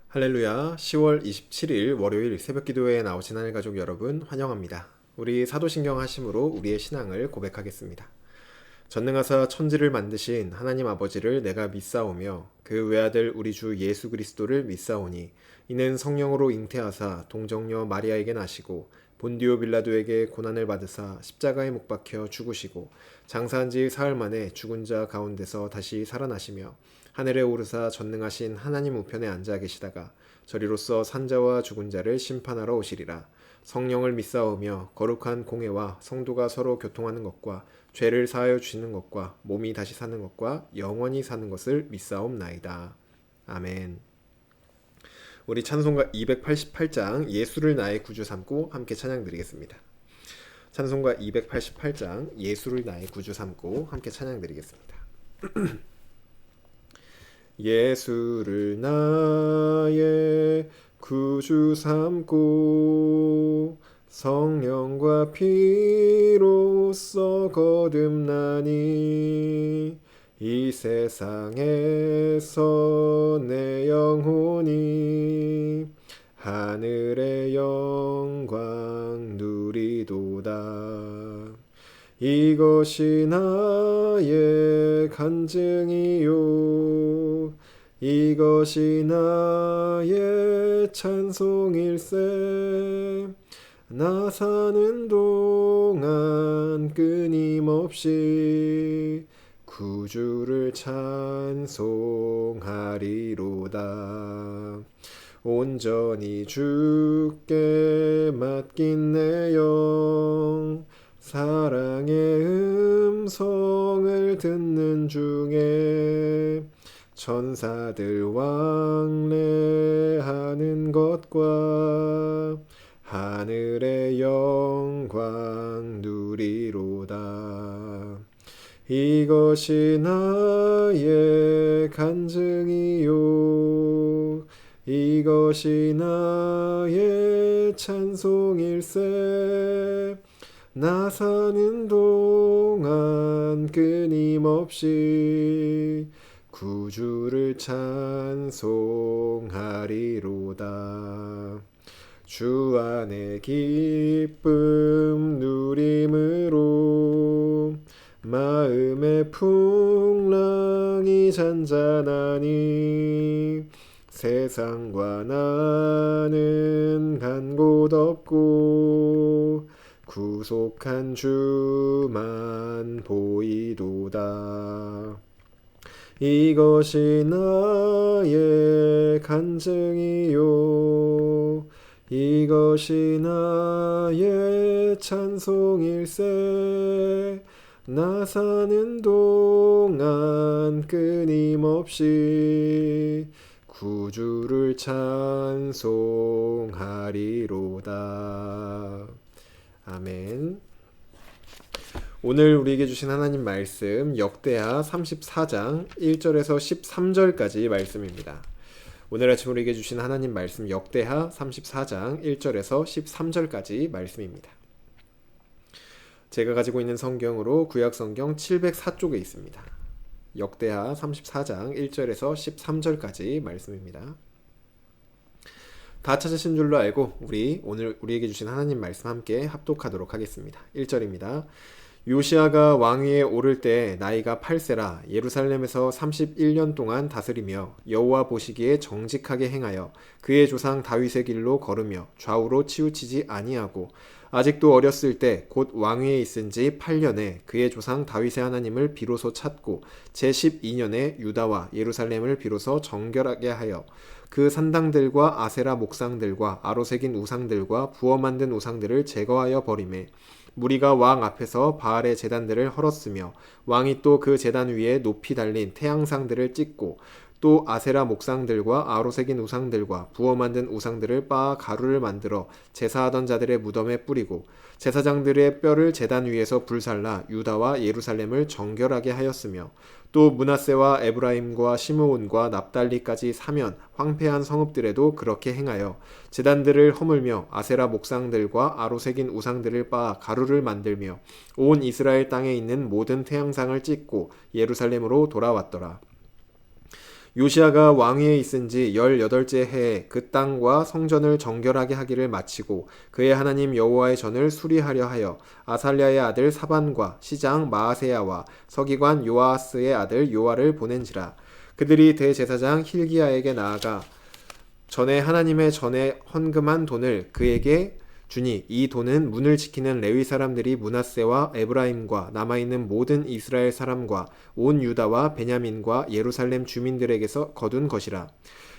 할렐루야, 10월 27일 월요일 새벽기도회에 나오신 하늘 가족 여러분 환영합니다. 우리 사도신경 하심으로 우리의 신앙을 고백하겠습니다. 전능하사 천지를 만드신 하나님 아버지를 내가 믿사오며 그 외아들 우리 주 예수 그리스도를 믿사오니 이는 성령으로 잉태하사 동정녀 마리아에게 나시고 본디오 빌라도에게 고난을 받으사 십자가에 못 박혀 죽으시고 장사한 지 사흘 만에 죽은 자 가운데서 다시 살아나시며 하늘에 오르사 전능하신 하나님 우편에 앉아 계시다가 저리로서 산자와 죽은 자를 심판하러 오시리라. 성령을 믿사오며 거룩한 공회와 성도가 서로 교통하는 것과 죄를 사하여 주시는 것과 몸이 다시 사는 것과 영원히 사는 것을 믿사옵나이다. 아멘. 우리 찬송가 288장 예수를 나의 구주 삼고 함께 찬양 드리겠습니다. 찬송가 288장 예수를 나의 구주 삼고 함께 찬양 드리겠습니다. 예수를 나의 구주 삼고 성령과 피로써 거듭나니 이 세상에서 내 영혼이 하늘의 영광 누리도다. 이것이 나의 간증이요 이것이 나의 찬송일세. 나 사는 동안 끊임없이 구주를 찬송하리로다. 온전히 주께 맡긴 내 영 사랑의 음성을 듣는 중에 천사들 왕래하는 것과 하늘의 영광 누리로다. 이것이 나의 간증이요 이것이 나의 찬송일세. 나 사는 동안 끊임없이 구주를 찬송하리로다. 주 안에 기쁨 누림으로 마음의 풍랑이 잔잔하니 세상과 나는 간 곳 없고 구속한 주만 보이도다. 이것이 나의 간증이요 이것이 나의 찬송일세. 나 사는 동안 끊임없이 구주를 찬송하리로다. 아멘. 오늘 우리에게 주신 하나님 말씀 역대하 34장 1절에서 13절까지 말씀입니다. 오늘 아침 우리에게 주신 하나님 말씀 역대하 34장 1절에서 13절까지 말씀입니다. 제가 가지고 있는 성경으로 구약성경 704쪽에 있습니다. 역대하 34장 1절에서 13절까지 말씀입니다. 다 찾으신 줄로 알고 오늘 우리에게 주신 하나님 말씀 함께 합독하도록 하겠습니다. 1절입니다. 요시아가 왕위에 오를 때 나이가 8세라 예루살렘에서 31년 동안 다스리며 여호와 보시기에 정직하게 행하여 그의 조상 다윗의 길로 걸으며 좌우로 치우치지 아니하고 아직도 어렸을 때 곧 왕위에 있은 지 8년에 그의 조상 다윗의 하나님을 비로소 찾고 제12년에 유다와 예루살렘을 비로소 정결하게 하여 그 산당들과 아세라 목상들과 아로새긴 우상들과 부어 만든 우상들을 제거하여 버리매 무리가 왕 앞에서 바알의 제단들을 헐었으며 왕이 또 그 제단 위에 높이 달린 태양상들을 찍고 또 아세라 목상들과 아로새긴 우상들과 부어 만든 우상들을 빻아 가루를 만들어 제사하던 자들의 무덤에 뿌리고 제사장들의 뼈를 제단 위에서 불살라 유다와 예루살렘을 정결하게 하였으며 또 므낫세와 에브라임과 시므온과 납달리까지 사면 황폐한 성읍들에도 그렇게 행하여 제단들을 허물며 아세라 목상들과 아로새긴 우상들을 빻아 가루를 만들며 온 이스라엘 땅에 있는 모든 태양상을 찍고 예루살렘으로 돌아왔더라. 요시아가 왕위에 있은 지 18째 해에 그 땅과 성전을 정결하게 하기를 마치고 그의 하나님 여호와의 전을 수리하려 하여 아살랴의 아들 사반과 시장 마아세야와 서기관 요아스의 아들 요아를 보낸지라. 그들이 대제사장 힐기야에게 나아가 전에 하나님의 전에 헌금한 돈을 그에게 주니 이 돈은 문을 지키는 레위 사람들이 므낫세와 에브라임과 남아있는 모든 이스라엘 사람과 온 유다와 베냐민과 예루살렘 주민들에게서 거둔 것이라.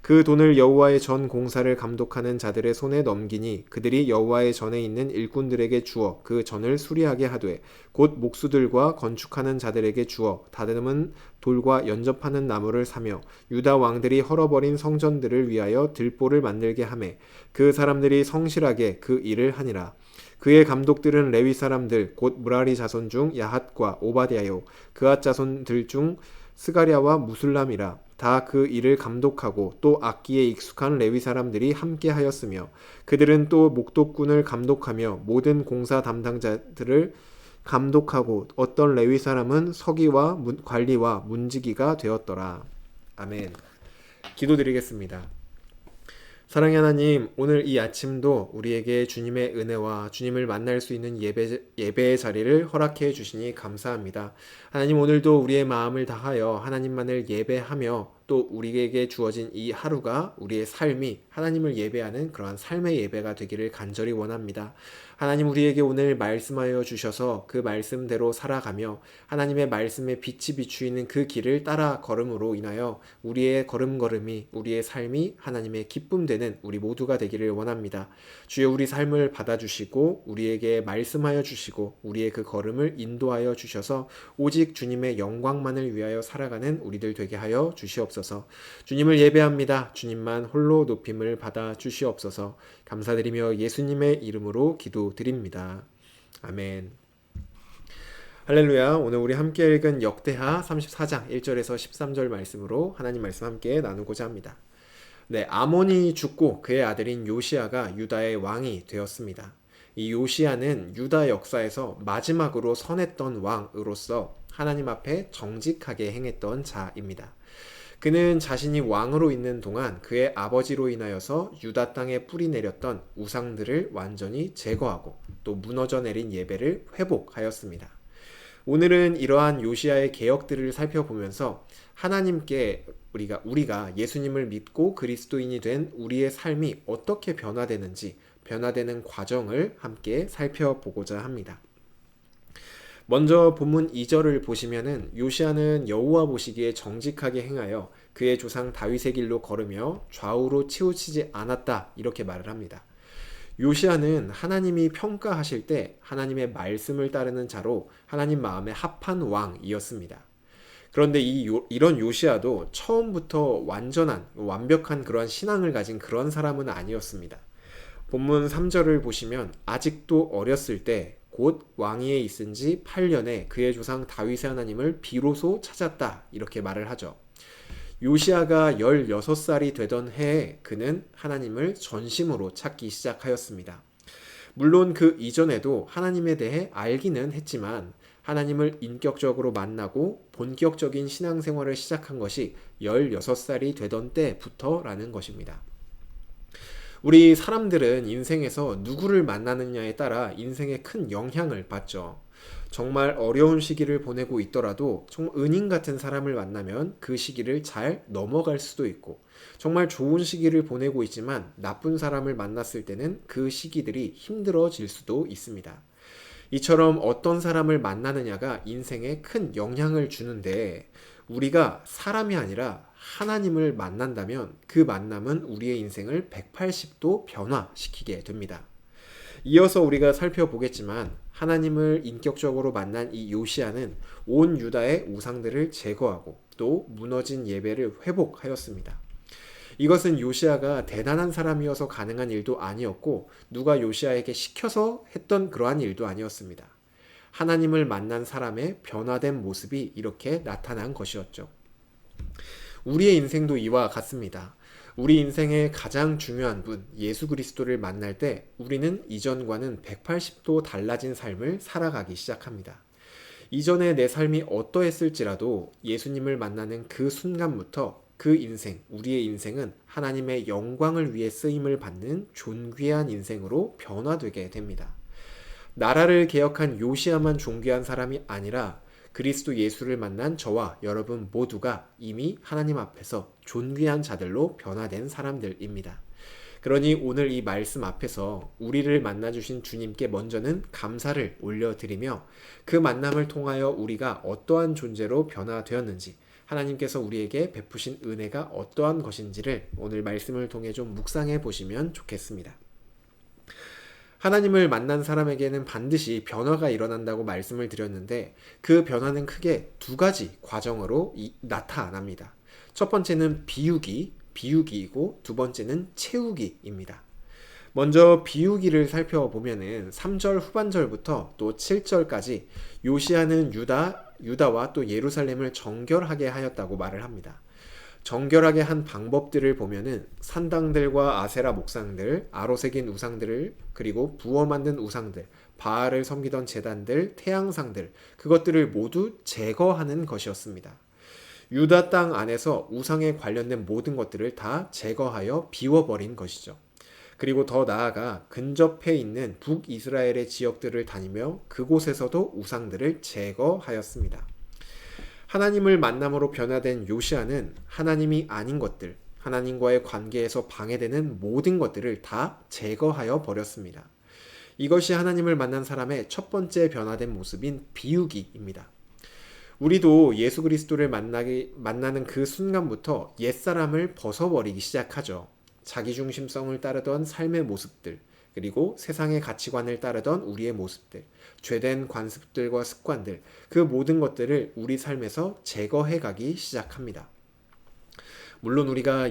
그 돈을 여호와의 전 공사를 감독하는 자들의 손에 넘기니 그들이 여호와의 전에 있는 일꾼들에게 주어 그 전을 수리하게 하되 곧 목수들과 건축하는 자들에게 주어 다듬은 돌과 연접하는 나무를 사며 유다 왕들이 헐어버린 성전들을 위하여 들보를 만들게 하매 그 사람들이 성실하게 그 일을 하니라. 그의 감독들은 레위 사람들 곧 무라리 자손 중 야핫과 오바댜요 그앗 자손들 중 스가랴와 무술람이라. 다 그 일을 감독하고 또 악기에 익숙한 레위 사람들이 함께 하였으며 그들은 또 목독군을 감독하며 모든 공사 담당자들을 감독하고 어떤 레위 사람은 서기와 관리와 문지기가 되었더라. 아멘. 기도드리겠습니다. 사랑의 하나님, 오늘 이 아침도 우리에게 주님의 은혜와 주님을 만날 수 있는 예배의 자리를 허락해 주시니 감사합니다. 하나님, 오늘도 우리의 마음을 다하여 하나님만을 예배하며 또 우리에게 주어진 이 하루가 우리의 삶이 하나님을 예배하는 그러한 삶의 예배가 되기를 간절히 원합니다. 하나님, 우리에게 오늘 말씀하여 주셔서 그 말씀대로 살아가며 하나님의 말씀에 빛이 비추이는 그 길을 따라 걸음으로 인하여 우리의 걸음걸음이 우리의 삶이 하나님의 기쁨 되는 우리 모두가 되기를 원합니다. 주여, 우리 삶을 받아주시고 우리에게 말씀하여 주시고 우리의 그 걸음을 인도하여 주셔서 오직 주님의 영광만을 위하여 살아가는 우리들 되게 하여 주시옵소서. 주님을 예배합니다. 주님만 홀로 높임을 받아 주시옵소서. 감사드리며 예수님의 이름으로 기도드립니다. 아멘. 할렐루야. 오늘 우리 함께 읽은 역대하 34장 1절에서 13절 말씀으로 하나님 말씀 함께 나누고자 합니다. 네, 아몬이 죽고 그의 아들인 요시아가 유다의 왕이 되었습니다. 이 요시아는 유다 역사에서 마지막으로 선했던 왕으로서 하나님 앞에 정직하게 행했던 자입니다. 그는 자신이 왕으로 있는 동안 그의 아버지로 인하여서 유다 땅에 뿌리 내렸던 우상들을 완전히 제거하고 또 무너져 내린 예배를 회복하였습니다. 오늘은 이러한 요시아의 개혁들을 살펴보면서 하나님께 우리가 예수님을 믿고 그리스도인이 된 우리의 삶이 어떻게 변화되는지 변화되는 과정을 함께 살펴보고자 합니다. 먼저 본문 2절을 보시면은 요시아는 여호와 보시기에 정직하게 행하여 그의 조상 다윗의 길로 걸으며 좌우로 치우치지 않았다 이렇게 말을 합니다. 요시아는 하나님이 평가하실 때 하나님의 말씀을 따르는 자로 하나님 마음에 합한 왕이었습니다. 그런데 이런 요시아도 처음부터 완벽한 그러한 신앙을 가진 그런 사람은 아니었습니다. 본문 3절을 보시면 아직도 어렸을 때 곧 왕위에 있은 지 8년에 그의 조상 다윗의 하나님을 비로소 찾았다 이렇게 말을 하죠. 요시아가 16살이 되던 해에 그는 하나님을 전심으로 찾기 시작하였습니다. 물론 그 이전에도 하나님에 대해 알기는 했지만 하나님을 인격적으로 만나고 본격적인 신앙생활을 시작한 것이 16살이 되던 때부터라는 것입니다. 우리 사람들은 인생에서 누구를 만나느냐에 따라 인생에 큰 영향을 받죠. 정말 어려운 시기를 보내고 있더라도 정말 은인 같은 사람을 만나면 그 시기를 잘 넘어갈 수도 있고, 정말 좋은 시기를 보내고 있지만 나쁜 사람을 만났을 때는 그 시기들이 힘들어질 수도 있습니다. 이처럼 어떤 사람을 만나느냐가 인생에 큰 영향을 주는데, 우리가 사람이 아니라 하나님을 만난다면 그 만남은 우리의 인생을 180도 변화시키게 됩니다. 이어서 우리가 살펴보겠지만 하나님을 인격적으로 만난 이 요시아는 온 유다의 우상들을 제거하고 또 무너진 예배를 회복하였습니다. 이것은 요시아가 대단한 사람이어서 가능한 일도 아니었고 누가 요시아에게 시켜서 했던 그러한 일도 아니었습니다. 하나님을 만난 사람의 변화된 모습이 이렇게 나타난 것이었죠. 우리의 인생도 이와 같습니다. 우리 인생의 가장 중요한 분, 예수 그리스도를 만날 때 우리는 이전과는 180도 달라진 삶을 살아가기 시작합니다. 이전에 내 삶이 어떠했을지라도 예수님을 만나는 그 순간부터 그 인생, 우리의 인생은 하나님의 영광을 위해 쓰임을 받는 존귀한 인생으로 변화되게 됩니다. 나라를 개혁한 요시야만 존귀한 사람이 아니라 그리스도 예수를 만난 저와 여러분 모두가 이미 하나님 앞에서 존귀한 자들로 변화된 사람들입니다. 그러니 오늘 이 말씀 앞에서 우리를 만나주신 주님께 먼저는 감사를 올려드리며 그 만남을 통하여 우리가 어떠한 존재로 변화되었는지, 하나님께서 우리에게 베푸신 은혜가 어떠한 것인지를 오늘 말씀을 통해 좀 묵상해 보시면 좋겠습니다. 하나님을 만난 사람에게는 반드시 변화가 일어난다고 말씀을 드렸는데, 그 변화는 크게 두 가지 과정으로 나타납니다. 첫 번째는 비우기이고 두 번째는 채우기입니다. 먼저 비우기를 살펴보면은 3절 후반절부터 또 7절까지 요시야는 유다와 또 예루살렘을 정결하게 하였다고 말을 합니다. 정결하게 한 방법들을 보면은 산당들과 아세라 목상들, 아로 새긴 우상들을, 그리고 부어 만든 우상들, 바알을 섬기던 제단들, 태양상들, 그것들을 모두 제거하는 것이었습니다. 유다 땅 안에서 우상에 관련된 모든 것들을 다 제거하여 비워버린 것이죠. 그리고 더 나아가 근접해 있는 북이스라엘의 지역들을 다니며 그곳에서도 우상들을 제거하였습니다. 하나님을 만남으로 변화된 요시야는 하나님이 아닌 것들, 하나님과의 관계에서 방해되는 모든 것들을 다 제거하여 버렸습니다. 이것이 하나님을 만난 사람의 첫 번째 변화된 모습인 비우기입니다. 우리도 예수 그리스도를 만나는 그 순간부터 옛사람을 벗어버리기 시작하죠. 자기중심성을 따르던 삶의 모습들, 그리고 세상의 가치관을 따르던 우리의 모습들, 죄된 관습들과 습관들, 그 모든 것들을 우리 삶에서 제거해 가기 시작합니다. 물론 우리가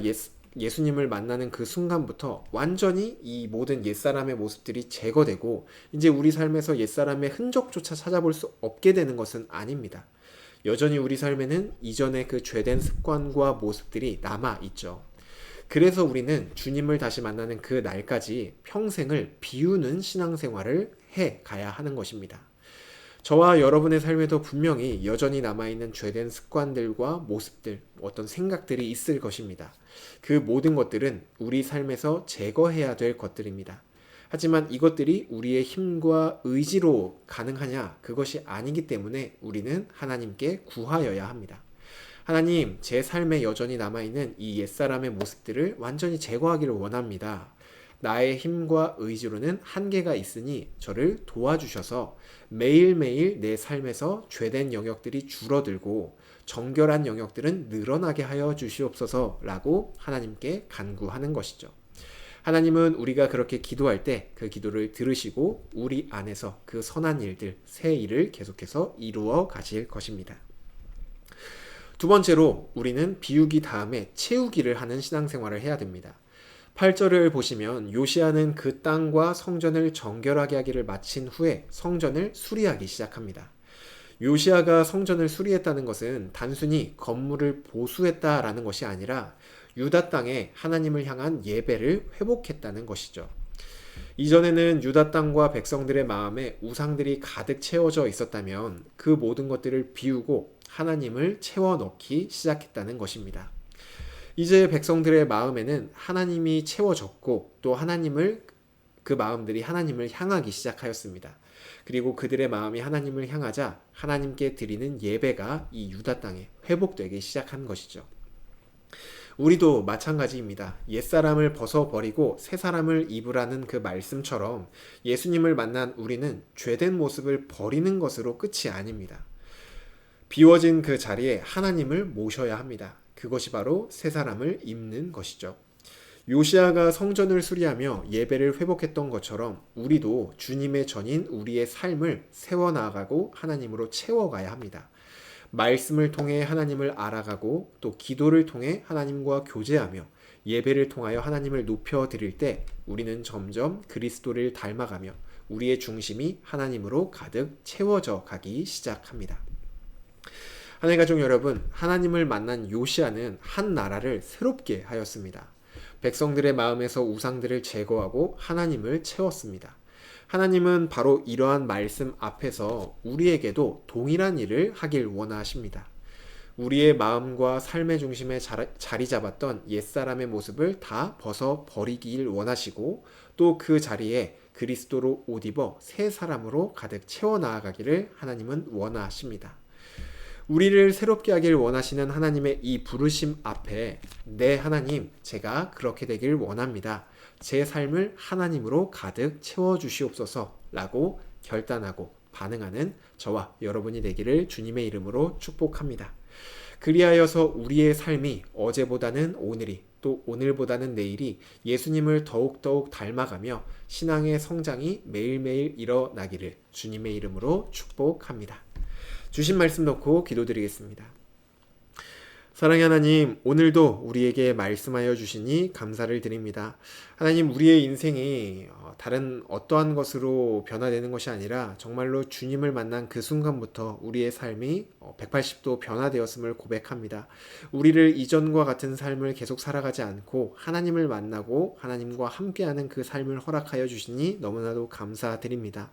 예수님을 만나는 그 순간부터 완전히 이 모든 옛사람의 모습들이 제거되고 이제 우리 삶에서 옛사람의 흔적조차 찾아볼 수 없게 되는 것은 아닙니다. 여전히 우리 삶에는 이전의 그 죄된 습관과 모습들이 남아있죠. 그래서 우리는 주님을 다시 만나는 그 날까지 평생을 비우는 신앙생활을 해 가야 하는 것입니다. 저와 여러분의 삶에도 분명히 여전히 남아있는 죄된 습관들과 모습들, 어떤 생각들이 있을 것입니다. 그 모든 것들은 우리 삶에서 제거해야 될 것들입니다. 하지만 이것들이 우리의 힘과 의지로 가능하냐? 그것이 아니기 때문에 우리는 하나님께 구하여야 합니다. 하나님, 제 삶에 여전히 남아있는 이 옛사람의 모습들을 완전히 제거하기를 원합니다. 나의 힘과 의지로는 한계가 있으니 저를 도와주셔서 매일매일 내 삶에서 죄된 영역들이 줄어들고 정결한 영역들은 늘어나게 하여 주시옵소서라고 하나님께 간구하는 것이죠. 하나님은 우리가 그렇게 기도할 때 그 기도를 들으시고 우리 안에서 그 선한 일들, 새 일을 계속해서 이루어 가실 것입니다. 두 번째로 우리는 비우기 다음에 채우기를 하는 신앙생활을 해야 됩니다. 8절을 보시면 요시야는 그 땅과 성전을 정결하게 하기를 마친 후에 성전을 수리하기 시작합니다. 요시야가 성전을 수리했다는 것은 단순히 건물을 보수했다라는 것이 아니라 유다 땅에 하나님을 향한 예배를 회복했다는 것이죠. 이전에는 유다 땅과 백성들의 마음에 우상들이 가득 채워져 있었다면 그 모든 것들을 비우고 하나님을 채워 넣기 시작했다는 것입니다. 이제 백성들의 마음에는 하나님이 채워졌고 또 그 마음들이 하나님을 향하기 시작하였습니다. 그리고 그들의 마음이 하나님을 향하자 하나님께 드리는 예배가 이 유다 땅에 회복되기 시작한 것이죠. 우리도 마찬가지입니다. 옛사람을 벗어버리고 새사람을 입으라는 그 말씀처럼 예수님을 만난 우리는 죄된 모습을 버리는 것으로 끝이 아닙니다. 비워진 그 자리에 하나님을 모셔야 합니다. 그것이 바로 새사람을 입는 것이죠. 요시야가 성전을 수리하며 예배를 회복했던 것처럼 우리도 주님의 전인 우리의 삶을 세워나가고 하나님으로 채워가야 합니다. 말씀을 통해 하나님을 알아가고 또 기도를 통해 하나님과 교제하며 예배를 통하여 하나님을 높여드릴 때 우리는 점점 그리스도를 닮아가며 우리의 중심이 하나님으로 가득 채워져 가기 시작합니다. 하나님의 가족 여러분, 하나님을 만난 요시야는 한 나라를 새롭게 하였습니다. 백성들의 마음에서 우상들을 제거하고 하나님을 채웠습니다. 하나님은 바로 이러한 말씀 앞에서 우리에게도 동일한 일을 하길 원하십니다. 우리의 마음과 삶의 중심에 자리 잡았던 옛사람의 모습을 다 벗어 버리길 원하시고 또 그 자리에 그리스도로 옷 입어 새 사람으로 가득 채워 나아가기를 하나님은 원하십니다. 우리를 새롭게 하길 원하시는 하나님의 이 부르심 앞에 네 하나님, 제가 그렇게 되길 원합니다. 제 삶을 하나님으로 가득 채워주시옵소서 라고 결단하고 반응하는 저와 여러분이 되기를 주님의 이름으로 축복합니다. 그리하여서 우리의 삶이 어제보다는 오늘이 또 오늘보다는 내일이 예수님을 더욱더욱 닮아가며 신앙의 성장이 매일매일 일어나기를 주님의 이름으로 축복합니다. 주신 말씀 놓고 기도드리겠습니다. 사랑의 하나님, 오늘도 우리에게 말씀하여 주시니 감사를 드립니다. 하나님, 우리의 인생이 다른 어떠한 것으로 변화되는 것이 아니라 정말로 주님을 만난 그 순간부터 우리의 삶이 180도 변화되었음을 고백합니다. 우리를 이전과 같은 삶을 계속 살아가지 않고 하나님을 만나고 하나님과 함께하는 그 삶을 허락하여 주시니 너무나도 감사드립니다.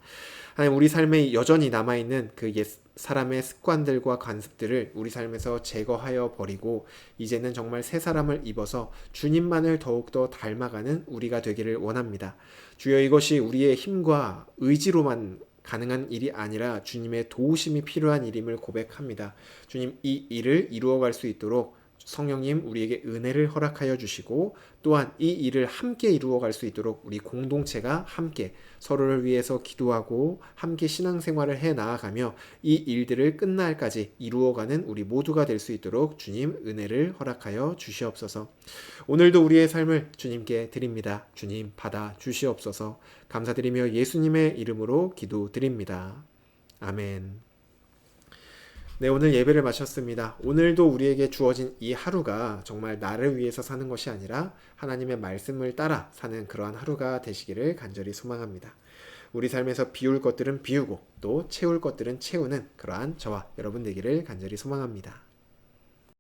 하나님, 우리 삶에 여전히 남아있는 그 옛 사람의 습관들과 관습들을 우리 삶에서 제거하여 버리고 이제는 정말 새 사람을 입어서 주님만을 더욱더 닮아가는 우리가 되기를 원합니다. 주여, 이것이 우리의 힘과 의지로만 가능한 일이 아니라 주님의 도우심이 필요한 일임을 고백합니다. 주님, 이 일을 이루어갈 수 있도록 성령님 우리에게 은혜를 허락하여 주시고 또한 이 일을 함께 이루어갈 수 있도록 우리 공동체가 함께 서로를 위해서 기도하고 함께 신앙생활을 해 나아가며 이 일들을 끝날까지 이루어가는 우리 모두가 될 수 있도록 주님 은혜를 허락하여 주시옵소서. 오늘도 우리의 삶을 주님께 드립니다. 주님 받아 주시옵소서. 감사드리며 예수님의 이름으로 기도드립니다. 아멘. 네, 오늘 예배를 마쳤습니다. 오늘도 우리에게 주어진 이 하루가 정말 나를 위해서 사는 것이 아니라 하나님의 말씀을 따라 사는 그러한 하루가 되시기를 간절히 소망합니다. 우리 삶에서 비울 것들은 비우고 또 채울 것들은 채우는 그러한 저와 여러분 되기를 간절히 소망합니다.